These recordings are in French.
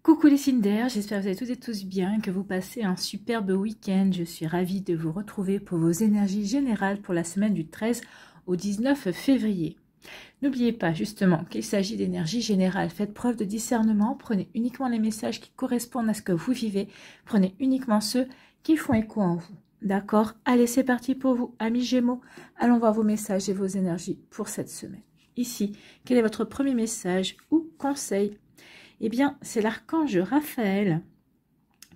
Coucou les signes d'air, j'espère que vous allez toutes et tous bien, que vous passez un superbe week-end. Je suis ravie de vous retrouver pour vos énergies générales pour la semaine du 13 au 19 février. N'oubliez pas justement qu'il s'agit d'énergie générale. Faites preuve de discernement, prenez uniquement les messages qui correspondent à ce que vous vivez, prenez uniquement ceux qui font écho en vous. D'accord? Allez, c'est parti pour vous, amis Gémeaux. Allons voir vos messages et vos énergies pour cette semaine. Ici, quel est votre premier message ou conseil? Eh bien, c'est l'archange Raphaël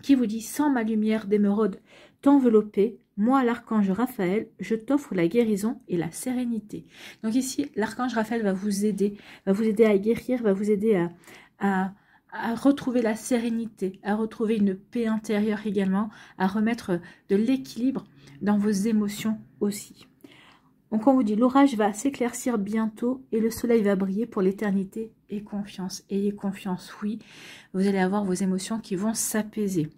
qui vous dit « Sans ma lumière d'émeraude t'envelopper, moi, l'archange Raphaël, je t'offre la guérison et la sérénité. » Donc ici, l'archange Raphaël va vous aider à guérir, va vous aider à retrouver la sérénité, à retrouver une paix intérieure également, à remettre de l'équilibre dans vos émotions aussi. Donc on vous dit, l'orage va s'éclaircir bientôt et le soleil va briller pour l'éternité. Et confiance, ayez confiance, oui, vous allez avoir vos émotions qui vont s'apaiser.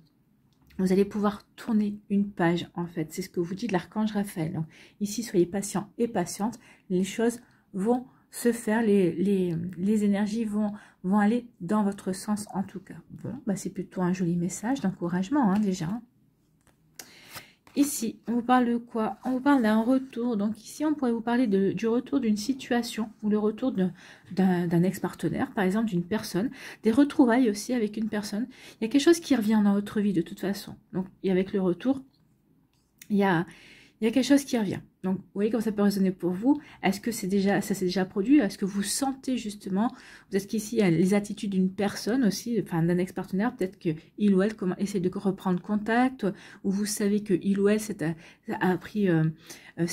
Vous allez pouvoir tourner une page, en fait, c'est ce que vous dit de l'archange Raphaël. Donc, ici, soyez patient et patiente, les choses vont se faire, les énergies vont aller dans votre sens en tout cas. Bon, bah, c'est plutôt un joli message d'encouragement hein, déjà. Ici, on vous parle de quoi? On vous parle d'un retour. Donc ici, on pourrait vous parler du retour d'une situation ou le retour d'un ex-partenaire, par exemple d'une personne. Des retrouvailles aussi avec une personne. Il y a quelque chose qui revient dans votre vie de toute façon. Donc, et avec le retour, il y a quelque chose qui revient. Donc, vous voyez comme ça peut résonner pour vous. Est-ce que ça s'est déjà produit? Est-ce que vous sentez justement, peut-être qu'ici, il y a les attitudes d'une personne aussi, enfin d'un ex-partenaire, peut-être qu'il ou elle essaie de reprendre contact, ou vous savez que il ou elle s'est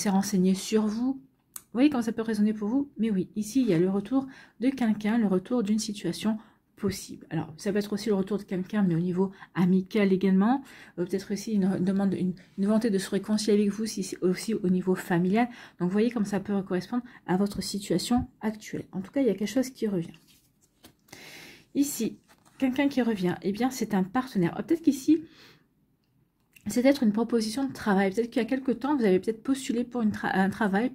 renseigné sur vous. Vous voyez comment ça peut résonner pour vous? Mais oui, ici, il y a le retour de quelqu'un, le retour d'une situation possible. Alors, ça peut être aussi le retour de quelqu'un, mais au niveau amical également. Peut-être aussi une volonté de se réconcilier avec vous, aussi au niveau familial. Donc, vous voyez comme ça peut correspondre à votre situation actuelle. En tout cas, il y a quelque chose qui revient. Ici, quelqu'un qui revient, eh bien, c'est un partenaire. Peut-être qu'ici, c'est peut-être une proposition de travail. Peut-être qu'il y a quelque temps, vous avez peut-être postulé pour un travail,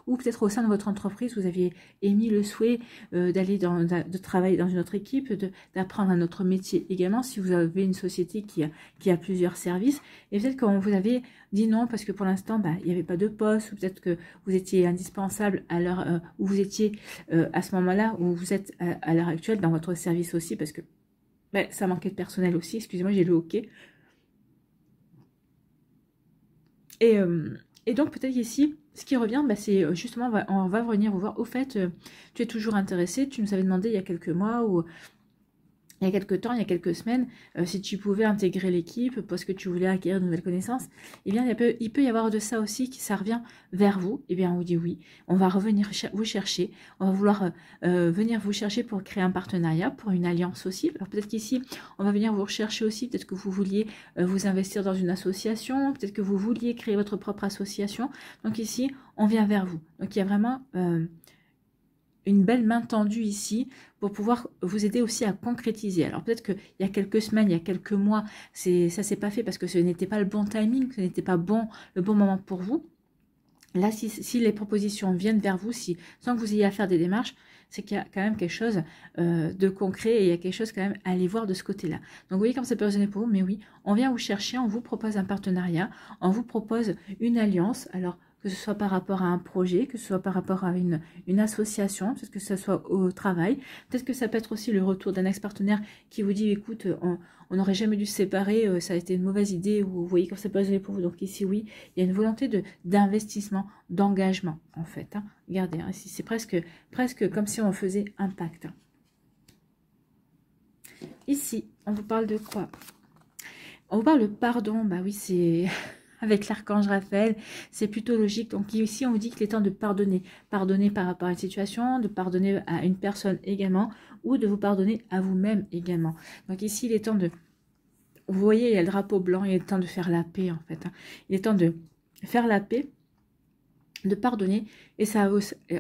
ou peut-être au sein de votre entreprise, vous aviez émis le souhait de travailler dans une autre équipe, d'apprendre un autre métier également, si vous avez une société qui a plusieurs services. Et peut-être qu'on vous avait dit non, parce que pour l'instant, il n'y avait pas de poste, ou peut-être que vous étiez indispensable à l'heure où vous étiez à ce moment-là, où vous êtes à l'heure actuelle dans votre service aussi, parce que ça manquait de personnel aussi. Excusez-moi, j'ai le hoquet. Et donc peut-être qu'ici, ce qui revient, c'est justement, on va venir vous voir. Au fait, tu es toujours intéressé, tu nous avais demandé il y a quelques mois ou il y a quelques temps, il y a quelques semaines, si tu pouvais intégrer l'équipe parce que tu voulais acquérir de nouvelles connaissances. Eh bien, il peut y avoir de ça aussi, ça revient vers vous. Eh bien, on vous dit oui, on va revenir vous chercher, on va vouloir venir vous chercher pour créer un partenariat, pour une alliance aussi. Alors peut-être qu'ici, on va venir vous rechercher aussi, peut-être que vous vouliez vous investir dans une association, peut-être que vous vouliez créer votre propre association. Donc ici, on vient vers vous. Donc il y a vraiment une belle main tendue ici pour pouvoir vous aider aussi à concrétiser. Alors peut-être qu'il y a quelques semaines, il y a quelques mois, ça s'est pas fait parce que ce n'était pas le bon timing, ce n'était pas le bon moment pour vous. Là, si les propositions viennent vers vous, sans que vous ayez à faire des démarches, c'est qu'il y a quand même quelque chose de concret et il y a quelque chose quand même à aller voir de ce côté-là. Donc vous voyez comme ça peut résonner pour vous, mais oui, on vient vous chercher, on vous propose un partenariat, on vous propose une alliance. Alors que ce soit par rapport à un projet, que ce soit par rapport à une association, peut-être que ce soit au travail, peut-être que ça peut être aussi le retour d'un ex-partenaire qui vous dit, écoute, on n'aurait jamais dû se séparer, ça a été une mauvaise idée, ou vous voyez comme ça peut résonner pour vous. Donc ici, oui, il y a une volonté d'investissement, d'engagement, en fait. Hein. Regardez, hein, ici, c'est presque comme si on faisait un pacte. Ici, on vous parle de quoi? On vous parle de pardon, bah oui, c'est... Avec l'archange Raphaël, c'est plutôt logique. Donc ici, on vous dit qu'il est temps de pardonner. Pardonner par rapport à une situation, de pardonner à une personne également, ou de vous pardonner à vous-même également. Donc ici, il est temps de... Vous voyez, il y a le drapeau blanc, il est temps de faire la paix en fait. Hein. Il est temps de faire la paix, de pardonner, et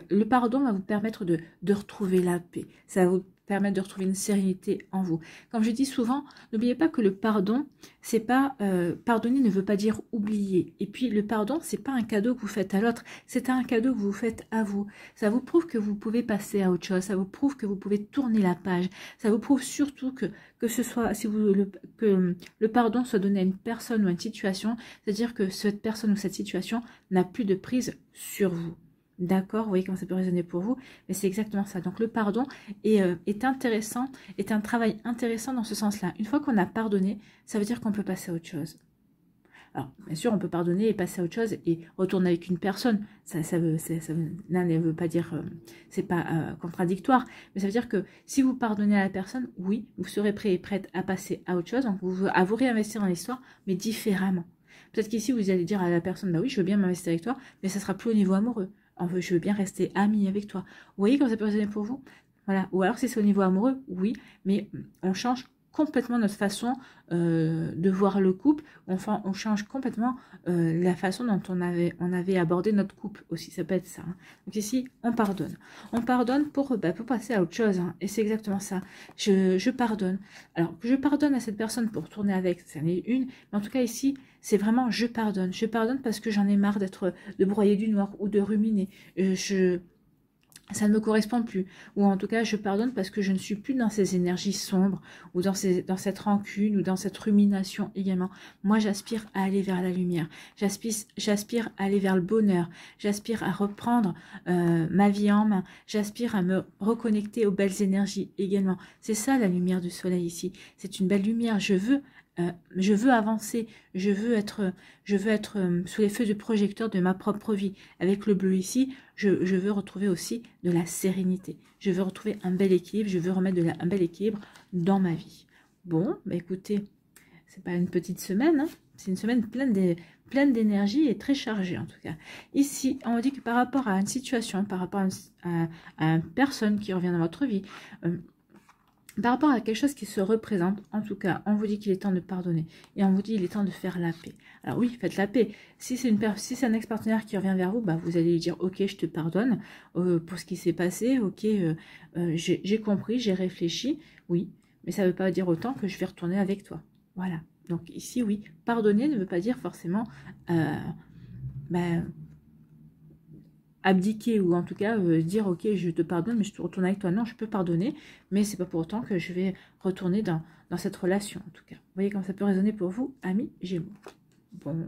le pardon va vous permettre de retrouver la paix. Ça va vous permettre de retrouver une sérénité en vous. Comme je dis souvent, n'oubliez pas que le pardon, c'est pas pardonner ne veut pas dire oublier. Et puis le pardon, c'est pas un cadeau que vous faites à l'autre, c'est un cadeau que vous faites à vous. Ça vous prouve que vous pouvez passer à autre chose, ça vous prouve que vous pouvez tourner la page, ça vous prouve surtout que ce soit que le pardon soit donné à une personne ou à une situation, c'est-à-dire que cette personne ou cette situation n'a plus de prise sur vous. D'accord, vous voyez comment ça peut résonner pour vous, mais c'est exactement ça. Donc le pardon est intéressant, est un travail intéressant dans ce sens-là. Une fois qu'on a pardonné, ça veut dire qu'on peut passer à autre chose. Alors, bien sûr, on peut pardonner et passer à autre chose et retourner avec une personne. L'un ne veut pas dire, c'est pas contradictoire, mais ça veut dire que si vous pardonnez à la personne, oui, vous serez prêt et prête à passer à autre chose, donc à vous réinvestir dans l'histoire, mais différemment. Peut-être qu'ici, vous allez dire à la personne, bah oui, je veux bien m'investir avec toi, mais ça sera plus au niveau amoureux. Je veux bien rester amie avec toi. Vous voyez comment ça peut résonner pour vous? Voilà. Ou alors si c'est au niveau amoureux, oui, mais on change complètement notre façon de voir le couple. Enfin, on change complètement la façon dont on avait abordé notre couple aussi. Ça peut être ça. Hein. Donc ici, on pardonne. On pardonne pour passer à autre chose. Hein. Et c'est exactement ça. Je pardonne. Alors, je pardonne à cette personne pour tourner avec, c'en est une. Mais en tout cas, ici, c'est vraiment je pardonne. Je pardonne parce que j'en ai marre de broyer du noir ou de ruminer. Ça ne me correspond plus. Ou en tout cas, je pardonne parce que je ne suis plus dans ces énergies sombres ou dans cette rancune ou dans cette rumination également. Moi, j'aspire à aller vers la lumière. J'aspire à aller vers le bonheur. J'aspire à reprendre ma vie en main. J'aspire à me reconnecter aux belles énergies également. C'est ça la lumière du soleil ici. C'est une belle lumière. Je veux avancer, je veux être sous les feux du projecteur de ma propre vie. Avec le bleu ici, je veux retrouver aussi de la sérénité. Je veux retrouver un bel équilibre, je veux remettre un bel équilibre dans ma vie. Bon, bah écoutez, c'est pas une petite semaine, hein, c'est une semaine pleine d'énergie et très chargée en tout cas. Ici, on dit que par rapport à une situation, par rapport à une personne qui revient dans votre vie, par rapport à quelque chose qui se représente, en tout cas, on vous dit qu'il est temps de pardonner. Et on vous dit qu'il est temps de faire la paix. Alors oui, faites la paix. Si c'est un ex-partenaire qui revient vers vous, bah, vous allez lui dire « Ok, je te pardonne pour ce qui s'est passé. Ok, j'ai compris, j'ai réfléchi. » Oui, mais ça ne veut pas dire autant que je vais retourner avec toi. Voilà. Donc ici, oui, pardonner ne veut pas dire forcément... abdiquer ou en tout cas dire ok je te pardonne mais je te retourne avec toi. Non, je peux pardonner mais c'est pas pour autant que je vais retourner dans cette relation en tout cas. Vous voyez comment ça peut résonner pour vous, amis Gémeaux. Bon.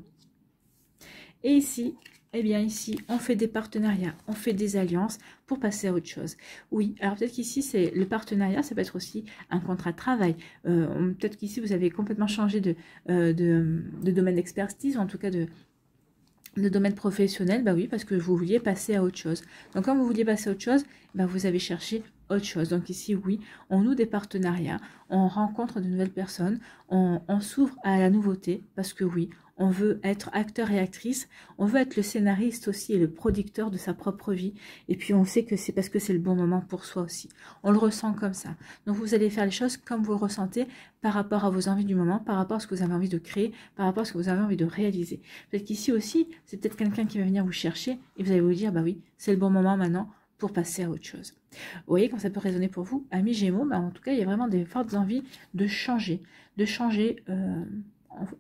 Et ici, eh bien ici, on fait des partenariats, on fait des alliances pour passer à autre chose. Oui, alors peut-être qu'ici, c'est le partenariat, ça peut être aussi un contrat de travail. Peut-être qu'ici, vous avez complètement changé de domaine d'expertise, ou en tout cas de domaine professionnel, bah oui, parce que vous vouliez passer à autre chose. Donc, quand vous vouliez passer à autre chose, bah vous avez cherché autre chose. Donc ici, oui, on noue des partenariats, on rencontre de nouvelles personnes, on s'ouvre à la nouveauté, parce que oui, on veut être acteur et actrice, on veut être le scénariste aussi et le producteur de sa propre vie. Et puis, on sait que c'est parce que c'est le bon moment pour soi aussi. On le ressent comme ça. Donc, vous allez faire les choses comme vous le ressentez par rapport à vos envies du moment, par rapport à ce que vous avez envie de créer, par rapport à ce que vous avez envie de réaliser. Peut-être qu'ici aussi, c'est peut-être quelqu'un qui va venir vous chercher et vous allez vous dire, bah oui, c'est le bon moment maintenant pour passer à autre chose. Vous voyez quand ça peut résonner pour vous, amis Gémeaux, bah en tout cas, il y a vraiment des fortes envies de changer,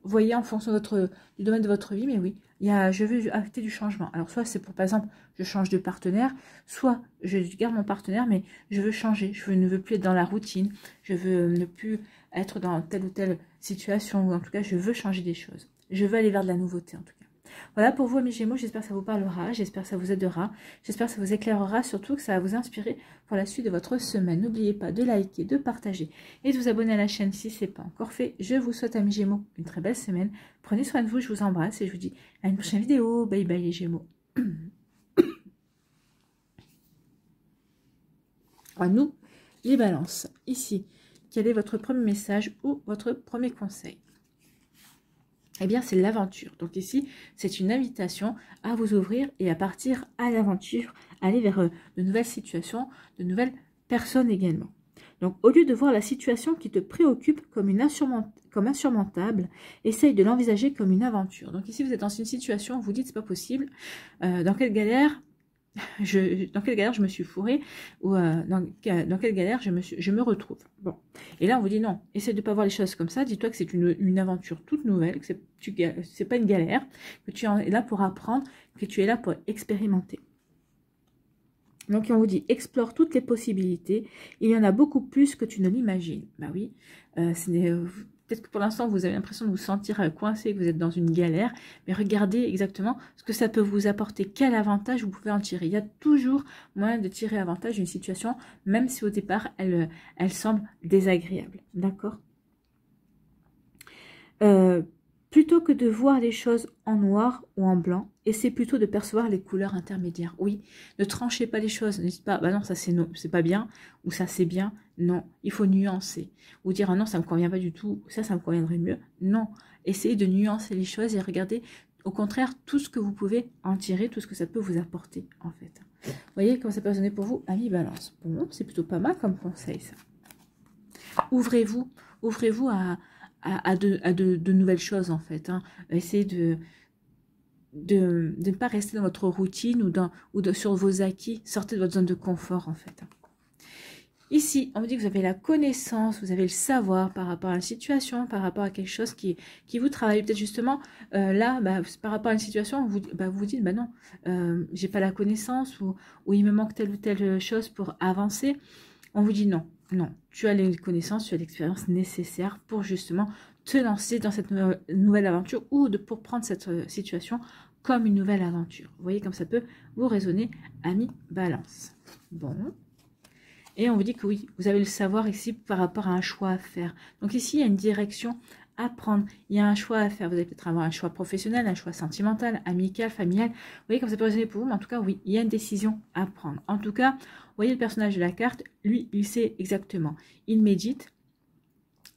voyez en fonction du domaine de votre vie, mais oui, je veux acter du changement. Alors soit c'est pour, par exemple, je change de partenaire, soit je garde mon partenaire, mais je veux changer, ne veux plus être dans la routine, je veux ne plus être dans telle ou telle situation, ou en tout cas, je veux changer des choses. Je veux aller vers de la nouveauté, en tout cas. Voilà pour vous, amis Gémeaux, j'espère que ça vous parlera, j'espère que ça vous aidera, j'espère que ça vous éclairera, surtout que ça va vous inspirer pour la suite de votre semaine. N'oubliez pas de liker, de partager et de vous abonner à la chaîne si ce n'est pas encore fait. Je vous souhaite, amis Gémeaux, une très belle semaine. Prenez soin de vous, je vous embrasse et je vous dis à une prochaine vidéo. Bye bye les Gémeaux. À nous, les balances. Ici, quel est votre premier message ou votre premier conseil? Eh bien, c'est l'aventure. Donc ici, c'est une invitation à vous ouvrir et à partir à l'aventure, aller vers de nouvelles situations, de nouvelles personnes également. Donc, au lieu de voir la situation qui te préoccupe comme insurmontable, essaye de l'envisager comme une aventure. Donc ici, vous êtes dans une situation où vous dites, c'est pas possible. Dans quelle galère dans quelle galère je me suis fourrée, ou dans quelle galère je me retrouve. Bon. Et là, on vous dit non, essaie de ne pas voir les choses comme ça, dis-toi que c'est une aventure toute nouvelle, que c'est pas une galère, que tu es là pour apprendre, que tu es là pour expérimenter. Donc, on vous dit, explore toutes les possibilités. Il y en a beaucoup plus que tu ne l'imagines. Bah oui, peut-être que pour l'instant, vous avez l'impression de vous sentir coincé, que vous êtes dans une galère. Mais regardez exactement ce que ça peut vous apporter. Quel avantage vous pouvez en tirer. Il y a toujours moyen de tirer avantage d'une situation, même si au départ, elle semble désagréable. D'accord ? Plutôt que de voir les choses en noir ou en blanc, essaie plutôt de percevoir les couleurs intermédiaires. Oui, ne tranchez pas les choses, ne dites pas, bah non, ça c'est pas bien, ou ça c'est bien. Non, il faut nuancer. Ou dire, ah non, ça me convient pas du tout, ou ça me conviendrait mieux. Non, essayez de nuancer les choses et regardez, au contraire, tout ce que vous pouvez en tirer, tout ce que ça peut vous apporter, en fait. Vous voyez comment ça peut résonner pour vous? Ami Balance. Bon, c'est plutôt pas mal comme conseil, ça. Ouvrez-vous à de nouvelles choses, en fait. Hein. Essayez de ne pas rester dans votre routine sur vos acquis. Sortez de votre zone de confort, en fait. Ici, on vous dit que vous avez la connaissance, vous avez le savoir par rapport à une situation, par rapport à quelque chose qui vous travaille. Peut-être justement, là, par rapport à une situation, vous vous dites, bah non, j'ai pas la connaissance ou il me manque telle ou telle chose pour avancer. On vous dit non, non, tu as les connaissances, tu as l'expérience nécessaire pour justement te lancer dans cette nouvelle aventure ou pour prendre cette situation comme une nouvelle aventure. Vous voyez comme ça peut vous résonner, ami Balance. Bon. Et on vous dit que oui, vous avez le savoir ici par rapport à un choix à faire. Donc ici, il y a une direction à prendre. Il y a un choix à faire. Vous allez peut-être avoir un choix professionnel, un choix sentimental, amical, familial. Vous voyez comme ça peut résonner pour vous, mais en tout cas, oui, il y a une décision à prendre. En tout cas, vous voyez le personnage de la carte, lui, il sait exactement. Il médite,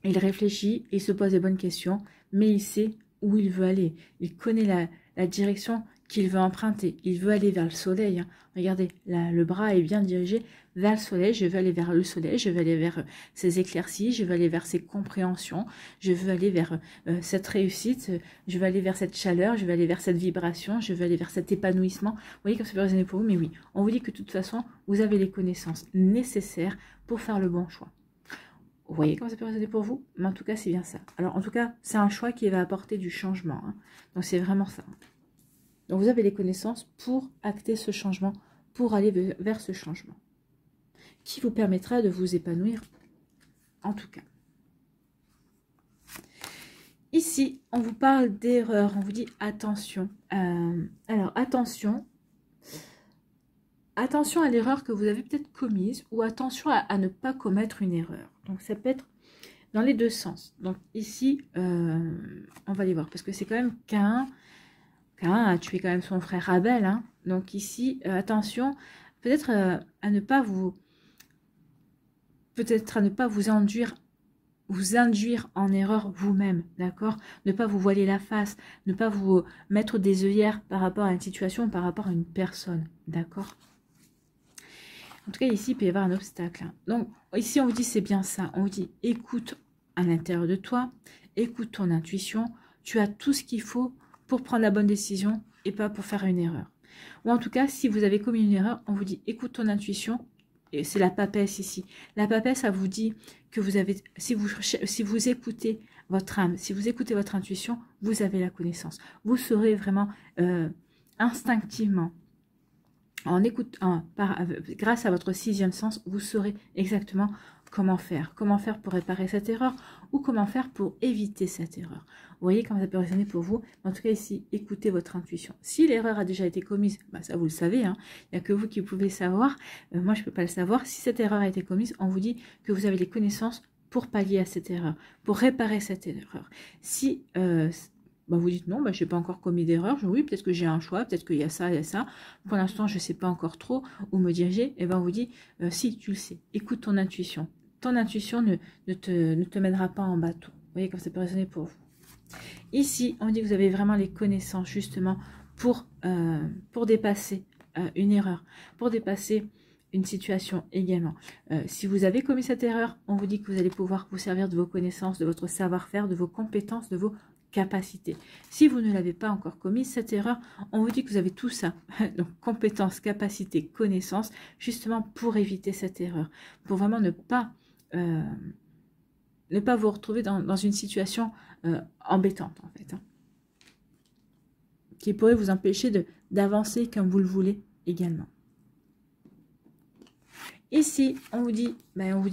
il réfléchit, il se pose des bonnes questions, mais il sait où il veut aller. Il connaît la direction qu'il veut emprunter. Il veut aller vers le soleil. Hein. Regardez, là, le bras est bien dirigé vers le soleil. Je veux aller vers le soleil. Je veux aller vers ses éclaircies. Je veux aller vers ses compréhensions. Je veux aller vers cette réussite. Je veux aller vers cette chaleur. Je veux aller vers cette vibration. Je veux aller vers cet épanouissement. Vous voyez comme ça peut résonner pour vous. Mais oui, on vous dit que de toute façon, vous avez les connaissances nécessaires pour faire le bon choix. Vous voyez comment ça peut résonner pour vous? Mais en tout cas, c'est bien ça. Alors, en tout cas, c'est un choix qui va apporter du changement. Hein. Donc, c'est vraiment ça. Donc, vous avez les connaissances pour acter ce changement, pour aller vers ce changement, qui vous permettra de vous épanouir, en tout cas. Ici, on vous parle d'erreur, on vous dit attention. Alors, attention à l'erreur que vous avez peut-être commise, ou attention à ne pas commettre une erreur. Donc, ça peut être dans les deux sens. Donc, ici, on va les voir, parce que c'est quand même Caïn a tué quand même son frère Abel. Hein. Donc ici, attention, peut-être à ne pas vous induire en erreur vous-même, d'accord? Ne pas vous voiler la face, ne pas vous mettre des œillères par rapport à une situation, par rapport à une personne, d'accord? En tout cas, ici, il peut y avoir un obstacle. Hein. Donc, ici, on vous dit, c'est bien ça. On vous dit, écoute à l'intérieur de toi, écoute ton intuition, tu as tout ce qu'il faut pour prendre la bonne décision et pas pour faire une erreur. Ou en tout cas, si vous avez commis une erreur, on vous dit écoute ton intuition. Et c'est la papesse ici. La papesse, ça vous dit que vous avez, si vous écoutez votre âme, si vous écoutez votre intuition, vous avez la connaissance. Vous saurez vraiment instinctivement, grâce à votre sixième sens, vous saurez exactement comment faire pour réparer cette erreur ou comment faire pour éviter cette erreur. Vous voyez comment ça peut résonner pour vous. En tout cas ici, écoutez votre intuition. Si l'erreur a déjà été commise, ça vous le savez, hein, il n'y a que vous qui pouvez savoir. Moi, je ne peux pas le savoir. Si cette erreur a été commise, on vous dit que vous avez les connaissances pour pallier à cette erreur, pour réparer cette erreur. Si vous dites non, je n'ai pas encore commis d'erreur. Oui, peut-être que j'ai un choix, peut-être qu'il y a ça, il y a ça. Pour l'instant, je ne sais pas encore trop où me diriger. Et on vous dit, si, tu le sais, écoute ton intuition. Ton intuition ne te mènera pas en bateau. Vous voyez comme ça peut résonner pour vous. Ici, on dit que vous avez vraiment les connaissances justement pour dépasser une erreur, pour dépasser une situation également. Si vous avez commis cette erreur, on vous dit que vous allez pouvoir vous servir de vos connaissances, de votre savoir-faire, de vos compétences, de vos capacité. Si vous ne l'avez pas encore commise, cette erreur, on vous dit que vous avez tout ça, donc compétences, capacités, connaissances, justement pour éviter cette erreur, pour vraiment ne pas vous retrouver dans une situation embêtante en fait, hein, qui pourrait vous empêcher d'avancer comme vous le voulez également. Ici, on vous dit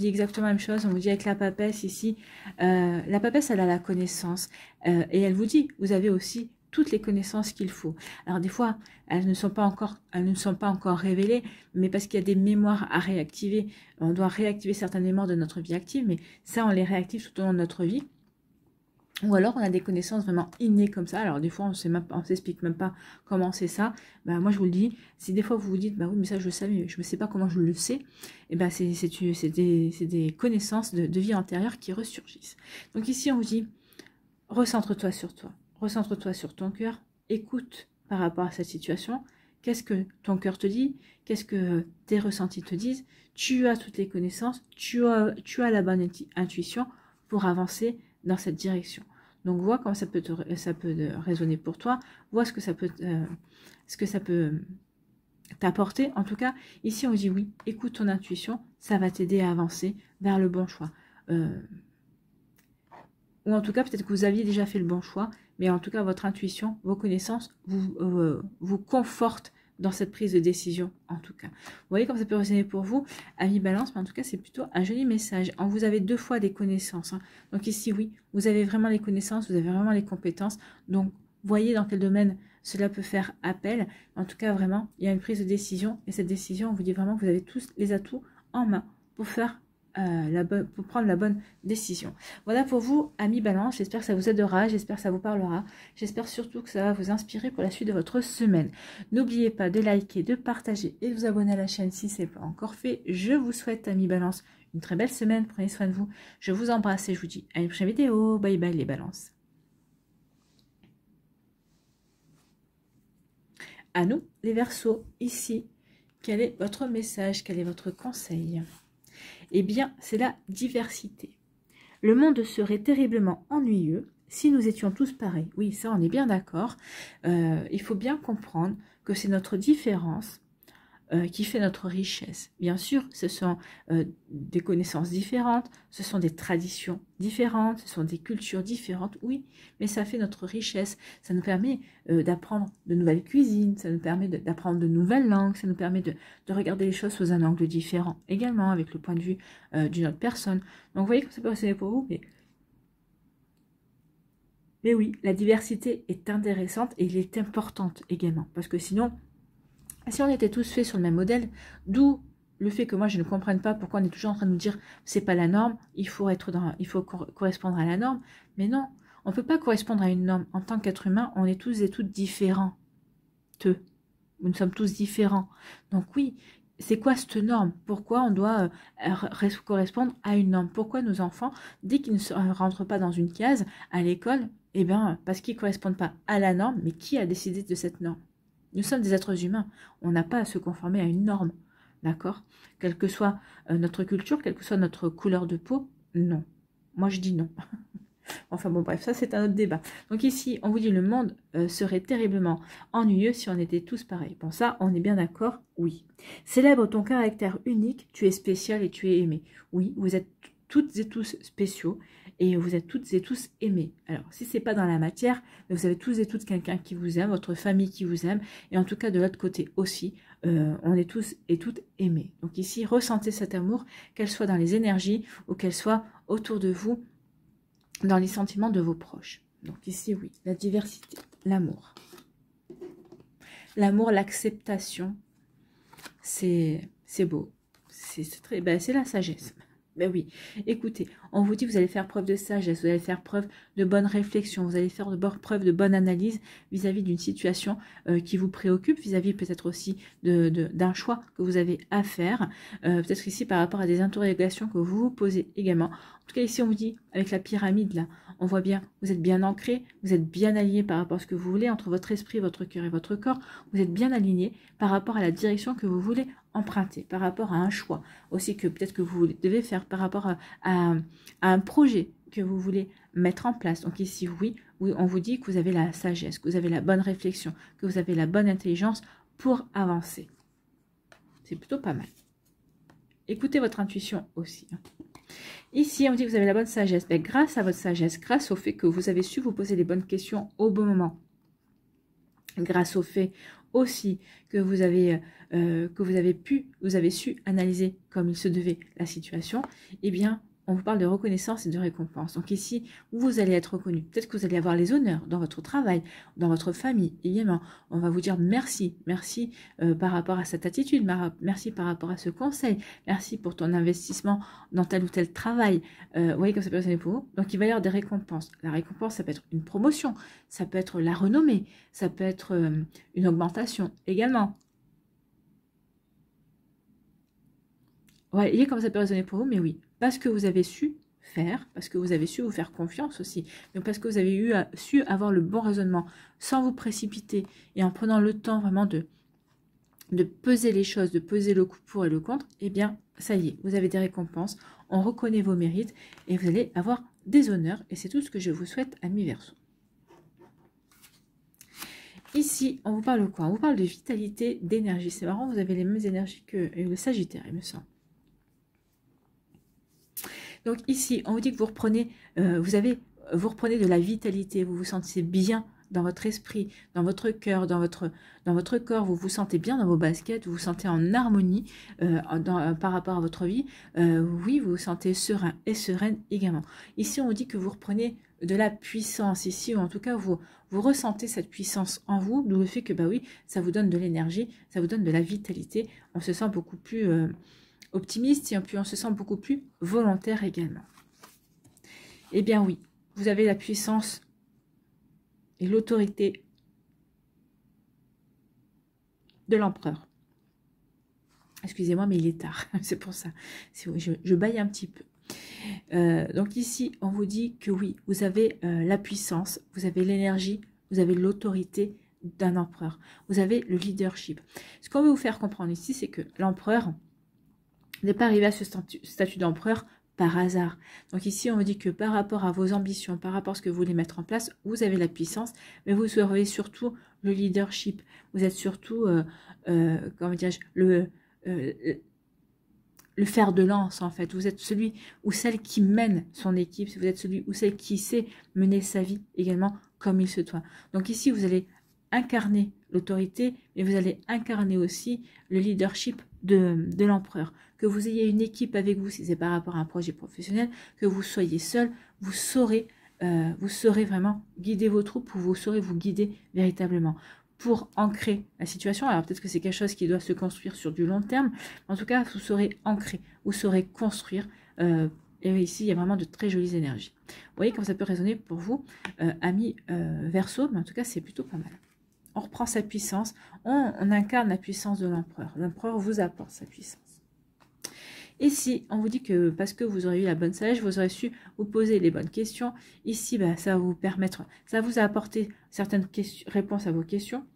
exactement la même chose, on vous dit avec la papesse ici, la papesse elle a la connaissance et elle vous dit, vous avez aussi toutes les connaissances qu'il faut. Alors des fois, elles ne sont pas encore révélées, mais parce qu'il y a des mémoires à réactiver, on doit réactiver certaines mémoires de notre vie active, mais ça on les réactive tout au long de notre vie. Ou alors on a des connaissances vraiment innées comme ça. Alors des fois on s'explique même pas comment c'est ça. Bah, moi je vous le dis, si des fois vous vous dites bah oui mais ça je le savais, mais je ne sais pas comment je le sais, et ben c'est des connaissances de vie antérieure qui ressurgissent. Donc ici on vous dit recentre-toi sur toi, recentre-toi sur ton cœur, écoute par rapport à cette situation. Qu'est-ce que ton cœur te dit? Qu'est-ce que tes ressentis te disent? Tu as toutes les connaissances, tu as la bonne intuition pour avancer dans cette direction. Donc vois comment ça peut résonner pour toi, vois ce que ça peut t'apporter. En tout cas, ici on dit oui, écoute ton intuition, ça va t'aider à avancer vers le bon choix. Ou en tout cas, peut-être que vous aviez déjà fait le bon choix, mais en tout cas, votre intuition, vos connaissances vous confortent dans cette prise de décision, en tout cas. Vous voyez comme ça peut résonner pour vous, amis Balance, mais en tout cas, c'est plutôt un joli message. Vous avez 2 fois des connaissances. Hein. Donc ici, oui, vous avez vraiment les connaissances, vous avez vraiment les compétences. Donc, voyez dans quel domaine cela peut faire appel. En tout cas, vraiment, il y a une prise de décision. Et cette décision, on vous dit vraiment que vous avez tous les atouts en main pour faire pour prendre la bonne décision. Voilà pour vous, amis Balance. J'espère que ça vous aidera, j'espère que ça vous parlera. J'espère surtout que ça va vous inspirer pour la suite de votre semaine. N'oubliez pas de liker, de partager et de vous abonner à la chaîne si ce n'est pas encore fait. Je vous souhaite, amis Balance, une très belle semaine. Prenez soin de vous. Je vous embrasse et je vous dis à une prochaine vidéo. Bye bye les Balances. À nous, les Verseaux, ici, quel est votre message? Quel est votre conseil? Eh bien, c'est la diversité. Le monde serait terriblement ennuyeux si nous étions tous pareils. Oui, ça, on est bien d'accord. Il faut bien comprendre que c'est notre différence qui fait notre richesse. Bien sûr, ce sont des connaissances différentes, ce sont des traditions différentes, ce sont des cultures différentes, oui, mais ça fait notre richesse. Ça nous permet d'apprendre de nouvelles cuisines, ça nous permet d'apprendre de nouvelles langues, ça nous permet de regarder les choses sous un angle différent, également avec le point de vue d'une autre personne. Donc vous voyez comme ça peut rester pour vous, mais oui, la diversité est intéressante et elle est importante également, parce que sinon, si on était tous faits sur le même modèle, d'où le fait que moi je ne comprenne pas pourquoi on est toujours en train de nous dire c'est pas la norme, il faut correspondre à la norme, mais non, on ne peut pas correspondre à une norme. En tant qu'être humain, on est tous et toutes différents. Nous sommes tous différents. Donc oui, c'est quoi cette norme? Pourquoi on doit correspondre à une norme? Pourquoi nos enfants, dès qu'ils ne rentrent pas dans une case à l'école, eh bien parce qu'ils ne correspondent pas à la norme, mais qui a décidé de cette norme? Nous sommes des êtres humains, on n'a pas à se conformer à une norme, d'accord? Quelle que soit notre culture, quelle que soit notre couleur de peau, non. Moi je dis non. Enfin bon bref, ça c'est un autre débat. Donc ici, on vous dit le monde serait terriblement ennuyeux si on était tous pareils. Bon ça, on est bien d'accord? Oui. Célèbre ton caractère unique, tu es spécial et tu es aimé. Oui, vous êtes toutes et tous spéciaux. Et vous êtes toutes et tous aimés. Alors, si ce n'est pas dans la matière, vous avez tous et toutes quelqu'un qui vous aime, votre famille qui vous aime, et en tout cas de l'autre côté aussi, on est tous et toutes aimés. Donc ici, ressentez cet amour, qu'elle soit dans les énergies ou qu'elle soit autour de vous, dans les sentiments de vos proches. Donc ici, oui, la diversité, l'amour. L'amour, l'acceptation, c'est beau. C'est la sagesse. Ben oui, écoutez, on vous dit que vous allez faire preuve de sagesse, vous allez faire preuve de bonne réflexion, vous allez faire preuve de bonne analyse vis-à-vis d'une situation qui vous préoccupe, vis-à-vis peut-être aussi d'un choix que vous avez à faire, peut-être ici par rapport à des interrogations que vous vous posez également. En tout cas, ici, on vous dit, avec la pyramide, là, on voit bien, vous êtes bien ancré, vous êtes bien aligné par rapport à ce que vous voulez, entre votre esprit, votre cœur et votre corps, vous êtes bien aligné par rapport à la direction que vous voulez emprunter, par rapport à un choix aussi que peut-être que vous devez faire, par rapport à un projet que vous voulez mettre en place. Donc ici, oui, on vous dit que vous avez la sagesse, que vous avez la bonne réflexion, que vous avez la bonne intelligence pour avancer. C'est plutôt pas mal. Écoutez votre intuition aussi. Ici, on dit que vous avez la bonne sagesse. Ben, grâce à votre sagesse, grâce au fait que vous avez su vous poser les bonnes questions au bon moment, grâce au fait aussi que vous avez su analyser comme il se devait la situation, eh bien, on vous parle de reconnaissance et de récompense. Donc ici, vous allez être reconnu. Peut-être que vous allez avoir les honneurs dans votre travail, dans votre famille. Évidemment, on va vous dire merci. Merci par rapport à cette attitude. Merci par rapport à ce conseil. Merci pour ton investissement dans tel ou tel travail. Vous voyez comme ça peut résonner pour vous. Donc il va y avoir des récompenses. La récompense, ça peut être une promotion. Ça peut être la renommée. Ça peut être une augmentation également. Ouais, voyez comme ça peut résonner pour vous, mais oui. Parce que vous avez su faire, parce que vous avez su vous faire confiance aussi, mais parce que vous avez su avoir le bon raisonnement, sans vous précipiter, et en prenant le temps vraiment de peser les choses, de peser le pour et le contre, eh bien, ça y est, vous avez des récompenses, on reconnaît vos mérites, et vous allez avoir des honneurs, et c'est tout ce que je vous souhaite, amis Verseau. Ici, on vous parle de quoi? On vous parle de vitalité, d'énergie. C'est marrant, vous avez les mêmes énergies que le Sagittaire, il me semble. Donc ici, on vous dit que vous reprenez, vous reprenez de la vitalité, vous vous sentez bien dans votre esprit, dans votre cœur, dans votre corps, vous vous sentez bien dans vos baskets, vous vous sentez en harmonie par rapport à votre vie. Oui, vous vous sentez serein et sereine également. Ici, on vous dit que vous reprenez de la puissance ici, ou en tout cas, vous ressentez cette puissance en vous, d'où le fait que, bah oui, ça vous donne de l'énergie, ça vous donne de la vitalité, on se sent beaucoup plus optimiste et puis on se sent beaucoup plus volontaire également. Eh bien oui, vous avez la puissance et l'autorité de l'empereur. Excusez-moi, mais il est tard, c'est pour ça. Je bâille un petit peu. Donc ici, on vous dit que oui, vous avez la puissance, vous avez l'énergie, vous avez l'autorité d'un empereur. Vous avez le leadership. Ce qu'on veut vous faire comprendre ici, c'est que l'empereur n'est pas arrivé à ce statut d'empereur par hasard. Donc ici, on vous dit que par rapport à vos ambitions, par rapport à ce que vous voulez mettre en place, vous avez la puissance, mais vous avez surtout le leadership. Vous êtes surtout, comment dirais-je, le fer de lance, en fait. Vous êtes celui ou celle qui mène son équipe. Vous êtes celui ou celle qui sait mener sa vie également comme il se doit. Donc ici, vous allez incarner l'autorité, mais vous allez incarner aussi le leadership de l'empereur. Que vous ayez une équipe avec vous, si c'est par rapport à un projet professionnel, que vous soyez seul, vous saurez vraiment guider vos troupes, ou vous saurez vous guider véritablement pour ancrer la situation. Alors peut-être que c'est quelque chose qui doit se construire sur du long terme, mais en tout cas, vous saurez ancrer, vous saurez construire. Et ici, il y a vraiment de très jolies énergies. Vous voyez comment ça peut résonner pour vous, amis Verseau, mais en tout cas, c'est plutôt pas mal. On reprend sa puissance, on incarne la puissance de l'empereur. L'empereur vous apporte sa puissance. Ici, on vous dit que parce que vous aurez eu la bonne sagesse, vous aurez su vous poser les bonnes questions. Ici, bah, ça va vous permettre, ça vous a apporté certaines réponses à vos questions.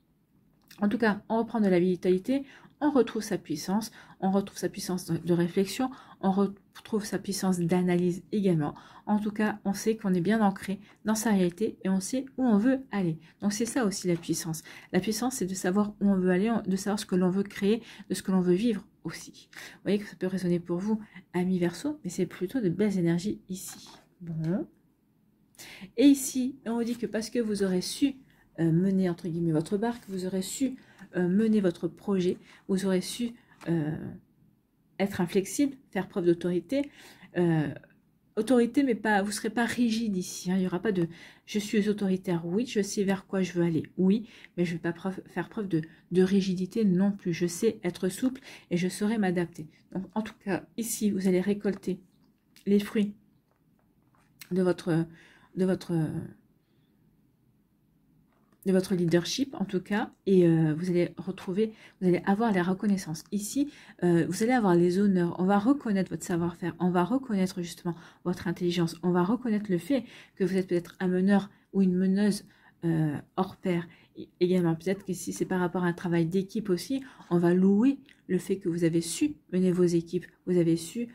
En tout cas, on reprend de la vitalité, on retrouve sa puissance de réflexion, on retrouve sa puissance d'analyse également. En tout cas, on sait qu'on est bien ancré dans sa réalité et on sait où on veut aller. Donc c'est ça aussi la puissance. La puissance, c'est de savoir où on veut aller, de savoir ce que l'on veut créer, de ce que l'on veut vivre aussi. Vous voyez que ça peut résonner pour vous, amis Verseau, mais c'est plutôt de belles énergies ici. Bon. Et ici, on vous dit que parce que vous aurez su mener, entre guillemets, votre barque, vous aurez su mener votre projet, vous aurez su être inflexible, faire preuve d'autorité, autorité, mais pas, vous ne serez pas rigide ici, hein, il n'y aura pas de « je suis autoritaire », oui, je sais vers quoi je veux aller, oui, mais je ne vais pas faire preuve de rigidité non plus, je sais être souple et je saurai m'adapter. Donc en tout cas, ici, vous allez récolter les fruits de votre leadership en tout cas, et vous allez avoir la reconnaissance. Ici, vous allez avoir les honneurs, on va reconnaître votre savoir-faire, on va reconnaître justement votre intelligence, on va reconnaître le fait que vous êtes peut-être un meneur ou une meneuse hors pair. Également, peut-être que si c'est par rapport à un travail d'équipe aussi, on va louer le fait que vous avez su mener vos équipes, vous avez su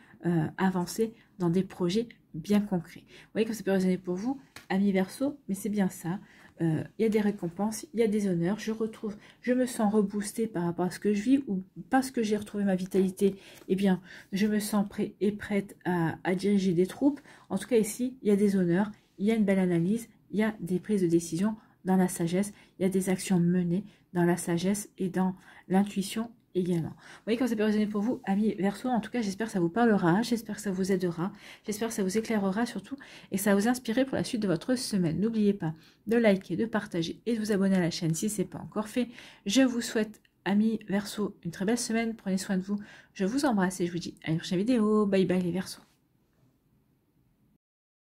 avancer dans des projets bien concrets. Vous voyez que ça peut résonner pour vous, amis Verseau, mais c'est bien ça. Il y a des récompenses, il y a des honneurs, je me sens reboostée par rapport à ce que je vis, ou parce que j'ai retrouvé ma vitalité, eh bien, je me sens prêt et prête à diriger des troupes. En tout cas, ici, il y a des honneurs, il y a une belle analyse, il y a des prises de décision dans la sagesse, il y a des actions menées dans la sagesse et dans l'intuition également. Vous voyez comme ça peut résonner pour vous, amis Verseau. En tout cas, j'espère que ça vous parlera, j'espère que ça vous aidera, j'espère que ça vous éclairera surtout et que ça va vous inspirer pour la suite de votre semaine. N'oubliez pas de liker, de partager et de vous abonner à la chaîne si ce n'est pas encore fait. Je vous souhaite, amis Verseau, une très belle semaine. Prenez soin de vous. Je vous embrasse et je vous dis à une prochaine vidéo. Bye bye les Verseaux.